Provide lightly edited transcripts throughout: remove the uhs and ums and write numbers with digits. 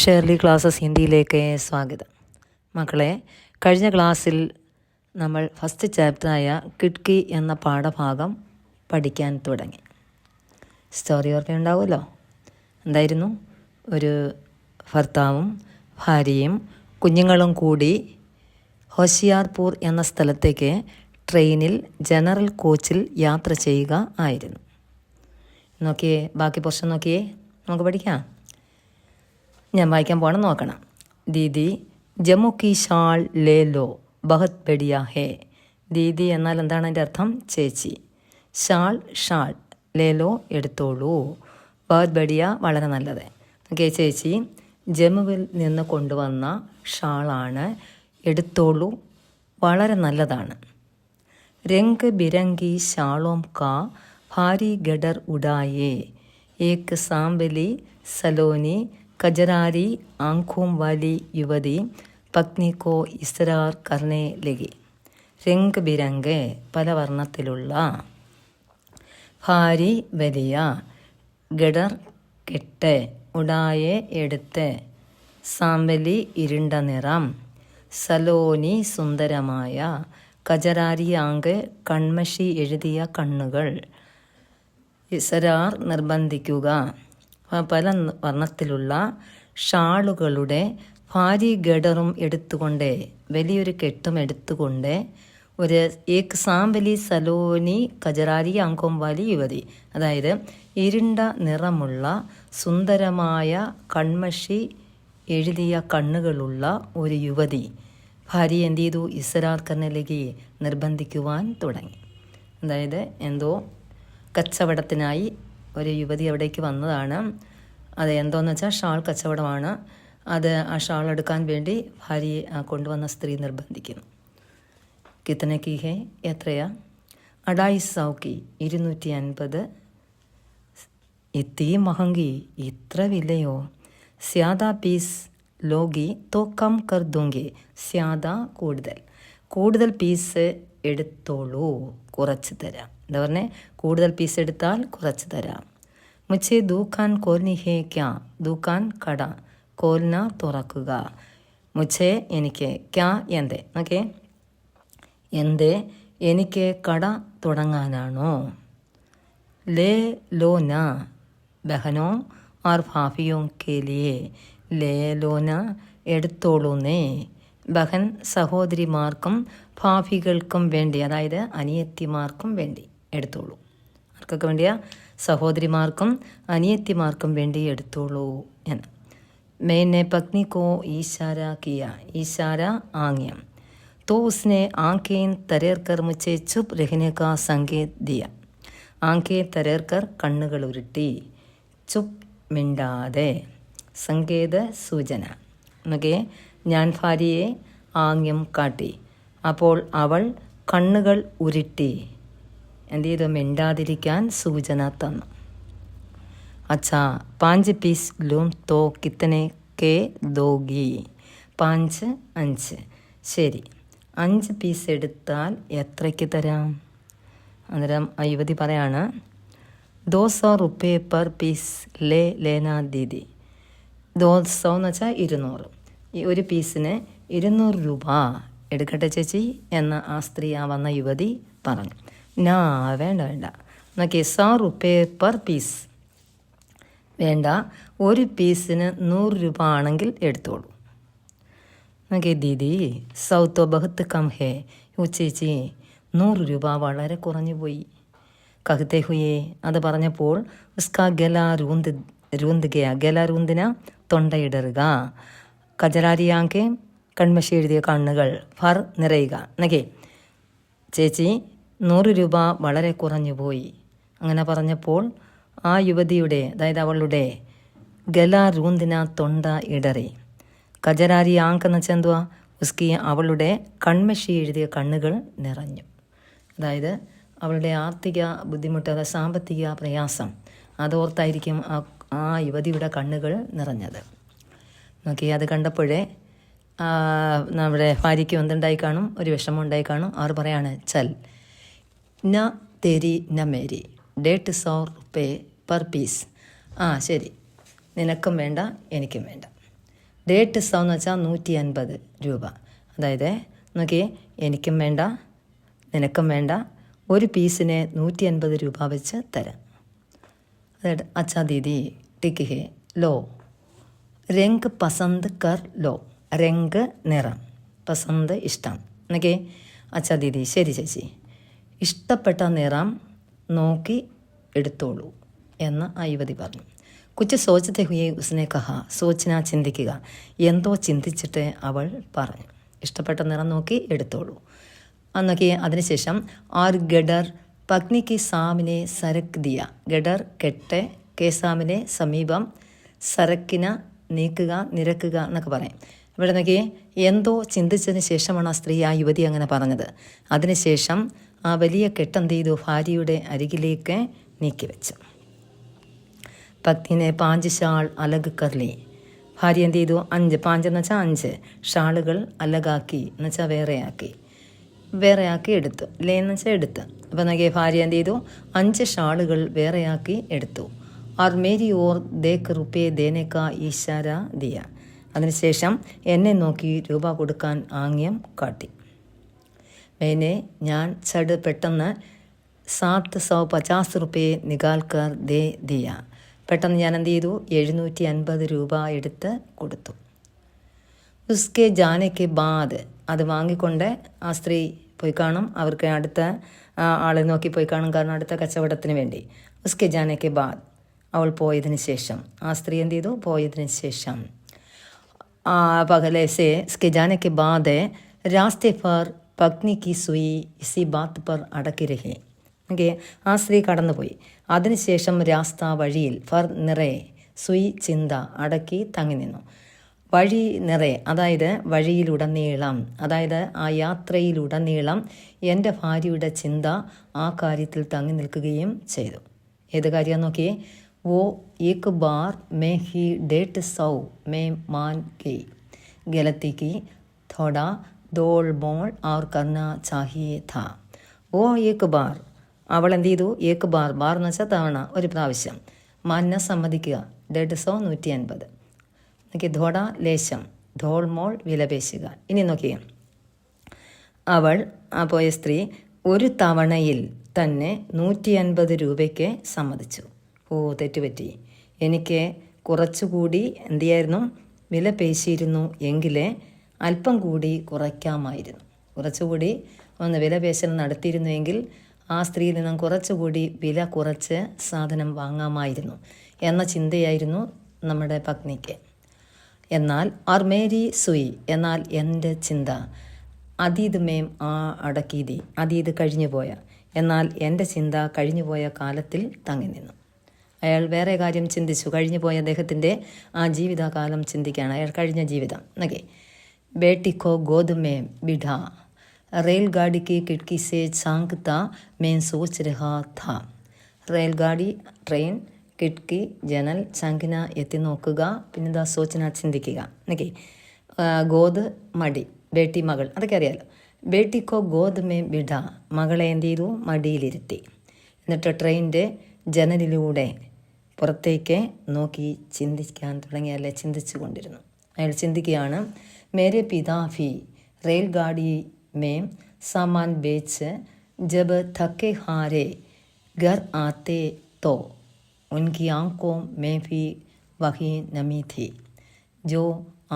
Shirley classes ഹിന്ദിയിലേക്ക് സ്വാഗതം. മക്കളെ, കഴിഞ്ഞ ക്ലാസ്സിൽ നമ്മൾ ഫസ്റ്റ് ചാപ്റ്ററായ കിഡ്കി എന്ന പാഠഭാഗം പഠിക്കാൻ തുടങ്ങി. സ്റ്റോറി ഓർമ്മയുണ്ടാവുമല്ലോ. എന്തായിരുന്നു? ഒരു ഭർത്താവും ഭാര്യയും കുഞ്ഞുങ്ങളും കൂടി ഹോഷിയാർപൂർ എന്ന സ്ഥലത്തേക്ക് ട്രെയിനിൽ ജനറൽ കോച്ചിൽ യാത്ര ചെയ്യുക ആയിരുന്നു. നോക്കിയേ, ബാക്കി പോർഷൻ നോക്കിയേ, നമുക്ക് പഠിക്കാം. ഞാൻ വായിക്കാൻ പോകണം, നോക്കണം. ദീദി ജമ്മു കി ഷാൾ ലേ ലോ ബഹത് ബഡിയ ഹേ. ദീദി എന്നാൽ എന്താണ് അതിൻ്റെ അർത്ഥം? ചേച്ചി. ഷാൾ ഷാൾ, ലേ ലോ എടുത്തോളൂ, ബഹത് ബഡിയ വളരെ നല്ലത്. ഓക്കെ, ചേച്ചി ജമ്മുവിൽ നിന്ന് കൊണ്ടുവന്ന ഷാളാണ്, എടുത്തോളൂ, വളരെ നല്ലതാണ്. രംഗ് ബിരംഗി ഷാളോം കാ ഭാരി ഗഡർ ഉഡായേ, ഏക് സാമ്പലി സലോനി കജരാരി ആംഖോം വാലി യുവതി പത്നി കോ ഇസ്രാർ കർണേ ലഗി. രംഗ് ബിരംഗ് പല വർണ്ണത്തിലുള്ള, ഭാരി വലിയ, ഗഡർ കെട്ട്, ഉടായെ എടുത്ത്, സാമ്പലി ഇരുണ്ട നിറം, സലോനി സുന്ദരമായ, കജരാരി ആങ്ക് കൺമഷി എഴുതിയ കണ്ണുകൾ, ഇസ്രാർ നിർബന്ധിക്കുക. പല വർണ്ണത്തിലുള്ള ഷാളുകളുടെ ഭാരി ഗഡറും എടുത്തുകൊണ്ട്, വലിയൊരു കെട്ടും എടുത്തുകൊണ്ട്, ഒരു ഏക് സാമ്പലി സലോനി കജരാരി ആങ്കോം വാലി യുവതി, അതായത് ഇരുണ്ട നിറമുള്ള സുന്ദരമായ കൺമഷി എഴുതിയ കണ്ണുകളുള്ള ഒരു യുവതി ഭാര്യ എന്ത് ചെയ്തു? ഇസ്രാർ കർണലകി, നിർബന്ധിക്കുവാൻ തുടങ്ങി. അതായത് എന്തോ കച്ചവടത്തിനായി ഒരു യുവതി അവിടേക്ക് വന്നതാണ്. അത് എന്തോന്ന് വെച്ചാൽ ഷാൾ കച്ചവടമാണ്. അത് ആ ഷാൾ എടുക്കാൻ വേണ്ടി ഭാര്യയെ കൊണ്ടുവന്ന സ്ത്രീ നിർബന്ധിക്കുന്നു. കിത്തനക്കി ഹേ, എത്രയാ? 250 250. ഇത്തി മഹങ്കി, ഇത്ര വിലയോ? സ്യാദ പീസ് ലോഗി തോ കം കർ ദൂങ്കി. സ്യാദ കൂടുതൽ, കൂടുതൽ പീസ് എടുത്തോളൂ, കുറച്ച് തരാം. എന്താ പറഞ്ഞേ? കൂടുതൽ പീസ് എടുത്താൽ കുറച്ച് തരാം. മുച്ചേ ദൂഖാൻ കോൽനി ഹേ ക്യാ, ദൂഖാൻ കട, കോൽന തുറക്കുക. മുച്ചേ എനിക്ക്, ക്യാ എന്തേ, ഓക്കെ, എന്തേ എനിക്ക് കട തുടങ്ങാനാണോ? ലേ ലോന ബഹനോ ആർ ഭാഫിയോ കെ ലിയേ. ലേ ലോന എടുത്തോളൂന്നേ, ബഹൻ സഹോദരിമാർക്കും ഭാഫികൾക്കും വേണ്ടി, അതായത് അനിയത്തിമാർക്കും വേണ്ടി എടുത്തോളൂ. ആർക്കൊക്കെ വേണ്ടിയാ? സഹോദരിമാർക്കും അനിയത്തിമാർക്കും വേണ്ടി എടുത്തോളൂ എന്ന്. मैंने पत्नी को इशारा किया, इशारा आंग्यम. तो उसने आंखें तरेर कर मुझे चुप रहने का संकेत दिया. ആങ്കെ തരേർക്കർ, കണ്ണുകൾ ഉരുട്ടി, ചുപ് മിണ്ടാതെ, സങ്കേത സൂചന. ഓക്കെ, ഞാൻ ഭാര്യയെ ആംഗ്യം കാട്ടി, അപ്പോൾ അവൾ കണ്ണുകൾ ഉരുട്ടി എന്ത് ചെയ്തു? മിണ്ടാതിരിക്കാൻ സൂചന തന്നു. അച്ഛാ 5 പീസ് ലൂം തോ കിത്തനെ കെ ദോഗി. 5 ശരി, 5 പീസ് എടുത്താൽ എത്രയ്ക്ക് തരാം? അന്നേരം യുവതി പറയാണ്, 200 रुपये पर पीस ലേ ലേന ദീദി. 200 എന്ന് വെച്ചാൽ 200. ഈ ഒരു പീസിന് 200 രൂപ എടുക്കട്ടെ ചേച്ചി എന്ന് ആ സ്ത്രീ, ആ വന്ന യുവതി പറഞ്ഞു. നാ, വേണ്ട വേണ്ട, നോക്കി, 100 रुपये पर പീസ് വേണ്ട, ഒരു പീസിന് 100 രൂപ ആണെങ്കിൽ എടുത്തോളൂ. നോക്കി, ദീദി 100 तो बहुत कम है. ചേച്ചി 100 രൂപ വളരെ കുറഞ്ഞു പോയി. കഹത്തെ ഹുയേ, അത് പറഞ്ഞപ്പോൾ ഉസ്കാ ഗല രൂന്ത് ഗയ. ഗല രൂന്തിന, തൊണ്ടയിടറുക. കജരാരിയാങ്കെ, കൺമഷി എഴുതിയ കണ്ണുകൾ, ഫർ നിറയുക. നോക്കേ, ചേച്ചി 100 രൂപ വളരെ കുറഞ്ഞു പോയി. അങ്ങനെ പറഞ്ഞപ്പോൾ ആ യുവതിയുടെ, അതായത് അവളുടെ ഗല രൂന്തിന, തൊണ്ട ഇടറി. കജരാരി ആങ്ക് എന്ന് വെച്ചാൽ എന്തുവാ? ഉസ്കി, അവളുടെ കൺമഷി എഴുതിയ കണ്ണുകൾ നിറഞ്ഞു. അതായത് അവളുടെ ആർത്തിക ബുദ്ധിമുട്ട്, അതായത് സാമ്പത്തിക പ്രയാസം, അതോർത്തായിരിക്കും ആ യുവതിയുടെ കണ്ണുകൾ നിറഞ്ഞത്. നോക്കി, അത് കണ്ടപ്പോഴേ നമ്മുടെ ഭാര്യയ്ക്ക് എന്തുണ്ടായി കാണും? ഒരു വിഷമം ഉണ്ടായി കാണും. അവർ പറയാണ്, ചൽ ന തെരി ന മേരി 150 रुपये पर പീസ്. ശരി, നിനക്കും വേണ്ട എനിക്കും വേണ്ട. ഡേറ്റ് സൗ എന്ന് വെച്ചാൽ 150 രൂപ. അതായത് നോക്കിയേ, എനിക്കും വേണ്ട നിനക്കും വേണ്ട, ഒരു പീസിന് 150 രൂപ വെച്ച് തരാം. അതായത് അച്ഛാ ദീദി ടിക്ക് ഹേ ലോ, രംഗ് പസന്ത് കർ ലോ. രംഗ് നിറം, പസന്ത് ഇഷ്ടം. എന്നൊക്കെ അച്ഛാ ദീദി ശരി ചേച്ചി, ഇഷ്ടപ്പെട്ട നിറം നോക്കി എടുത്തോളൂ എന്ന് ആ യുവതി പറഞ്ഞു. കുച്ച് സോച്ചത്തെ ഹുയെ ഉസ്നെ കഹ, സോച്ചന ചിന്തിക്കുക. എന്തോ ചിന്തിച്ചിട്ട് അവൾ പറഞ്ഞു, ഇഷ്ടപ്പെട്ട നിറം നോക്കി എടുത്തോളൂ എന്നൊക്കെ. അതിനുശേഷം ആർ ഗഡർ പത്നിക്ക് സാമിനെ സരക്ക് ദിയ. ഗഡർ കെട്ട്, കേസാമിനെ സമീപം, സരക്കിന നീക്കുക, നിരക്കുക എന്നൊക്കെ പറയും. ഇവിടെ നോക്കിയേ, എന്തോ ചിന്തിച്ചതിന് ശേഷമാണ് ആ സ്ത്രീ, ആ യുവതി അങ്ങനെ പറഞ്ഞത്. അതിനുശേഷം ആ വലിയ കെട്ടെന്ത് ചെയ്തു, ഭാര്യയുടെ അരികിലേക്ക് നീക്കിവെച്ചു. പത്നിനെ 5 ഷാൾ അലഗ് കർലി. ഭാര്യ എന്ത് ചെയ്തു, 5 എന്ന് വെച്ചാൽ 5 ഷാളുകൾ അലഗാക്കി എന്ന് വെച്ചാൽ വേറെയാക്കി എടുത്തു. ലേ എന്ന് വെച്ചാൽ എടുത്ത്. അപ്പം നോക്കിയ ഭാര്യ എന്ത് ചെയ്തു, 5 ഷാളുകൾ വേറെയാക്കി എടുത്തു. और मेरी ओर देख रुपये देने का इशारा दिया. അതിനുശേഷം എന്നെ നോക്കി രൂപ കൊടുക്കാൻ ആംഗ്യം കാട്ടി. ഞാൻ ചട് പെട്ടെന്ന് 750 रुपये निकाल कर दे दिया. പെട്ടെന്ന് ഞാൻ എന്ത് ചെയ്തു, 750 രൂപ എടുത്ത് കൊടുത്തു. ഉസ്കെ ജാനയ്ക്ക് ബാദ്, അത് വാങ്ങിക്കൊണ്ട് ആ സ്ത്രീ പോയി കാണും. അവർക്ക് അടുത്ത ആളെ നോക്കി പോയി കാണും, കാരണം അടുത്ത കച്ചവടത്തിന് വേണ്ടി. ഉസ്കെ ജാനയ്ക്ക് ബാദ്, അവൾ പോയതിന് ശേഷം, ആ സ്ത്രീ എന്ത് ചെയ്തു, പോയതിന് ശേഷം. പകലെ സെ ഉസ്കെ ജാനയ്ക്ക് ബാദ് രാസ്തെ പർ പത്നി കി സുയി ഇസി ബാത്ത് പർ അടക്കി രഹി. ഓക്കെ, ആ സ്ത്രീ കടന്നുപോയി. അതിനുശേഷം രാസ്ത വഴിയിൽ, ഫർ നിറയെ, സുയി ചിന്ത, അടക്കി തങ്ങി നിന്നു. വഴി നിറയെ, അതായത് വഴിയിലുടനീളം, അതായത് ആ യാത്രയിലുടനീളം എൻ്റെ ഭാര്യയുടെ ചിന്ത ആ കാര്യത്തിൽ തങ്ങി നിൽക്കുകയും ചെയ്തു. ഏത് കാര്യം നോക്കിയേ, वो एक बार में ही 150 में मान गई. गलती की थोड़ा दौड़ मोड़ और करना चाहिए था. वो एक बार, അവൾ എന്ത് ചെയ്തു, ഏക്ക് ബാർ, ബാർ എന്ന് വെച്ചാൽ തവണ, ഒരു പ്രാവശ്യം, മാന്യ സമ്മതിക്കുക, 150 150. നോക്കി, ധോട ലേശം, ധോൾ മോൾ വിലപേശുക. ഇനി നോക്കിയ, അവൾ ആ പോയ സ്ത്രീ ഒരു തവണയിൽ തന്നെ 150 രൂപയ്ക്ക് സമ്മതിച്ചു. തെറ്റുപറ്റി, എനിക്ക് കുറച്ചുകൂടി എന്ത് ചെയ്യായിരുന്നു, വില പേശിയിരുന്നു എങ്കിൽ അല്പം കൂടി കുറയ്ക്കാമായിരുന്നു. കുറച്ചുകൂടി ഒന്ന് വില പേശൽ നടത്തിയിരുന്നുവെങ്കിൽ ആ സ്ത്രീയിൽ നിന്നും കുറച്ചുകൂടി വില കുറച്ച് സാധനം വാങ്ങാമായിരുന്നു എന്ന ചിന്തയായിരുന്നു നമ്മുടെ പത്നിക്ക്. എന്നാൽ ആർമേരി സുയി, എന്നാൽ എൻ്റെ ചിന്ത, അതീത് മേം ആ അടക്കീതി, അതീത് കഴിഞ്ഞുപോയ, എന്നാൽ എൻ്റെ ചിന്ത കഴിഞ്ഞുപോയ കാലത്തിൽ തങ്ങി നിന്നു. അയാൾ വേറെ കാര്യം ചിന്തിച്ചു, കഴിഞ്ഞുപോയ അദ്ദേഹത്തിൻ്റെ ആ ജീവിതകാലം ചിന്തിക്കുകയാണ്, അയാൾ കഴിഞ്ഞ ജീവിതം. ഓക്കെ, ബേട്ടിക്കോ ഗോദമേ ബിഡ റെയിൽഗാഡിക്ക് കിടക്കി സേ ചാങ്ക്ത മേൻ സോച്ച് രഹാ ഥാ. റെയിൽഗാഡി, ട്രെയിൻ, കിടക്കി ജനൽ, ചങ്കിന എത്തി നോക്കുക, പിന്നെന്താ സോച്ചന ചിന്തിക്കുക. ഓക്കെ, ഗോദ് മടി, ബേട്ടി മകൾ, അതൊക്കെ അറിയാലോ. ബേട്ടിക്കോ ഗോദമേ ബിഡ, മകളെ എന്ത് ചെയ്തു, മടിയിലിരുത്തി. എന്നിട്ട് ട്രെയിനിൻ്റെ ജനലിലൂടെ പുറത്തേക്ക് നോക്കി ചിന്തിക്കാൻ തുടങ്ങി, അല്ലെ ചിന്തിച്ചു കൊണ്ടിരുന്നു. അയാൾ ചിന്തിക്കുകയാണ്, മേരെ പിതാഭി റെയിൽഗാഡി മേം സാമാൻ ബേച്ച് ജബ് थके हारे घर आते तो उनकी आंखों में भी वही नमी थी जो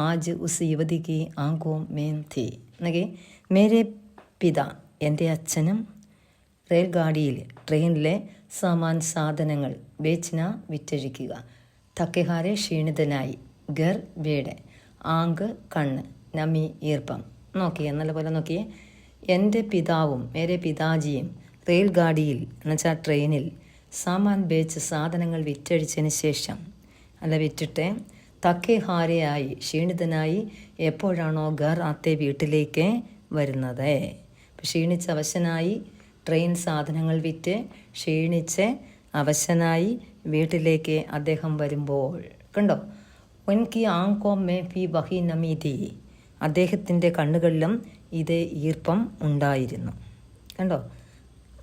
आज उस युवती की आंखों में थी. എന്നൊക്കെ, മേരെ പിത, എൻ്റെ അച്ഛനും, റെയിൽഗാഡിയിൽ, ട്രെയിനിലെ സാമാൻ, സാധനങ്ങൾ, ബേച്ചന വിറ്റഴിക്കുക, തക്കെഹാരെ ക്ഷീണിതനായി, ഗർ വീട്, ആങ്ക് കണ്ണ്, നമി ഈർപ്പം. നോക്കിയേ, നല്ലപോലെ നോക്കിയേ, എൻ്റെ പിതാവും മേരെ പിതാജിയും റെയിൽഗാഡിയിൽ എന്നുവെച്ചാൽ ട്രെയിനിൽ, സാമാൻ ബേച്ച് സാധനങ്ങൾ വിറ്റഴിച്ചതിന് ശേഷം, അല്ല വിറ്റിട്ട്, തക്കെഹാരയായി ക്ഷീണിതനായി എപ്പോഴാണോ ഗർ ആത്തെ വീട്ടിലേക്ക് വരുന്നത്. ക്ഷീണിച്ച അവശനായി ട്രെയിൻ സാധനങ്ങൾ വിറ്റ് ക്ഷീണിച്ച് അവശനായി വീട്ടിലേക്ക് അദ്ദേഹം വരുമ്പോൾ, കണ്ടോ, ഉൻകി ആങ്കോ മേ ഭി വഹി നമി ഥി, അദ്ദേഹത്തിൻ്റെ കണ്ണുകളിലും ഇതേ ഈർപ്പം ഉണ്ടായിരുന്നു. കണ്ടോ,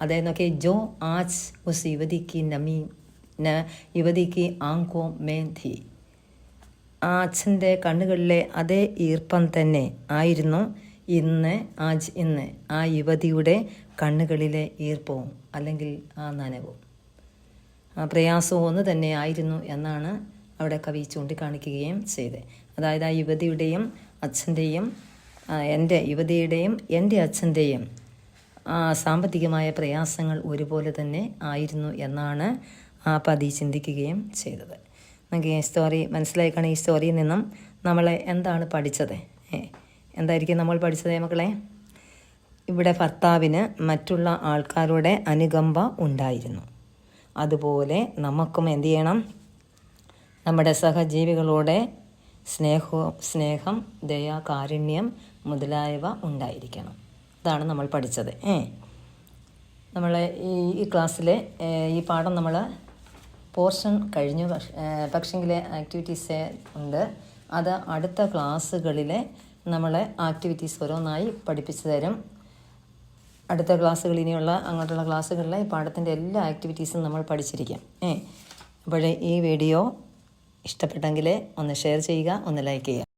അതായത് നോക്കി, ജോ ആജ് ഉസ് യുവതിക്ക് നമി യുവതിക്ക് ആങ്കോ മേ ഥി, ആ അച്ഛൻ്റെ കണ്ണുകളിലെ അതേ ഈർപ്പം തന്നെ ആയിരുന്നു ഇന്ന് ആ യുവതിയുടെ കണ്ണുകളിലെ ഈർപ്പവും അല്ലെങ്കിൽ ആ നനവും. ആ പ്രയാസവും ഒന്ന് തന്നെ ആയിരുന്നു എന്നാണ് അവിടെ കവി ചൂണ്ടിക്കാണിക്കുകയും ചെയ്തത്. അതായത് ആ യുവതിയുടെയും അച്ഛൻ്റെയും എൻ്റെ അച്ഛൻ്റെയും സാമ്പത്തികമായ പ്രയാസങ്ങൾ ഒരുപോലെ തന്നെ ആയിരുന്നു എന്നാണ് ആ പതി ചിന്തിക്കുകയും ചെയ്തത്. നമുക്ക് ഈ സ്റ്റോറി മനസ്സിലായിക്കാണ്. ഈ സ്റ്റോറിയിൽ നിന്നും നമ്മളെ എന്താണ് പഠിച്ചത്? എന്തായിരിക്കും നമ്മൾ പഠിച്ചത് മക്കളെ? ഇവിടെ ഭർത്താവിന് മറ്റുള്ള ആൾക്കാരുടെ അനുകമ്പ ഉണ്ടായിരുന്നു. അതുപോലെ നമുക്കും എന്ത് ചെയ്യണം? നമ്മുടെ സഹജീവികളോടെ സ്നേഹം, ദയ, കാരുണ്യം മുതലായവ ഉണ്ടായിരിക്കണം. ഇതാണ് നമ്മൾ പഠിച്ചത്. നമ്മളെ ഈ ക്ലാസ്സിലെ ഈ പാഠം നമ്മൾ പോർഷൻ കഴിഞ്ഞു. പക്ഷെങ്കിൽ ആക്ടിവിറ്റീസ് ഉണ്ട്. അത് അടുത്ത ക്ലാസ്സുകളിൽ നമ്മളെ ആക്ടിവിറ്റീസ് ഓരോന്നായി പഠിപ്പിച്ചു തരും. അടുത്ത ക്ലാസ്സുകൾ, ഇനിയുള്ള അങ്ങോട്ടുള്ള ക്ലാസ്സുകളിൽ ഈ പാഠത്തിൻ്റെ എല്ലാ ആക്ടിവിറ്റീസും നമ്മൾ പഠിച്ചിരിക്കാം. അപ്പോൾ ഈ വീഡിയോ ഇഷ്ടപ്പെട്ടെങ്കിൽ ഒന്ന് ഷെയർ ചെയ്യുക, ഒന്ന് ലൈക്ക് ചെയ്യുക.